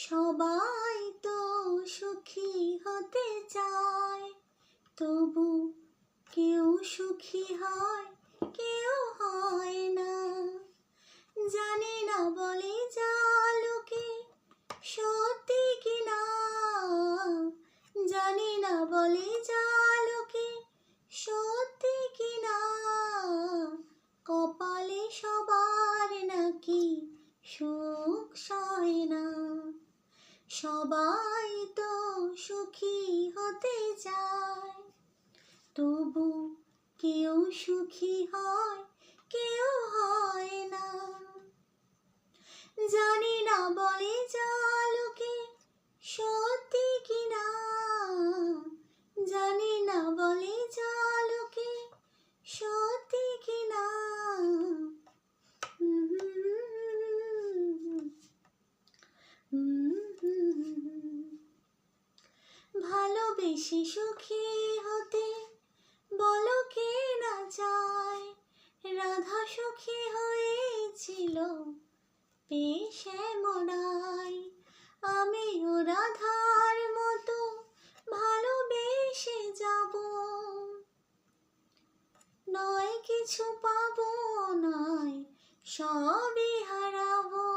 সবাই তো সুখী হতে চায়, তবু কেউ সুখী হয়, কেউ হয় না। জানি না বলে যা লোকে সত্যি কিনা, জানি না বলে যা লোকে সত্যি কিনা। কপালে সবার নাকি সুখ সয় না। সবাই তো সুখী হতে চায়, তবু কেউ সুখী হয়, কেউ হয় না। জানি না বলে যা লোকে সত্যি কিনা, জানি না বলে যা লোকে সত্যি কিনা। ভালোবেসে সুখী হতে বলো কে না চায়। রাধা সুখী হয়েছিল বেশ এমনাই, আমিও রাধার মতো ভালোবেসে যাব। নয় কিছু পাবো, নয় সবই হারাবো।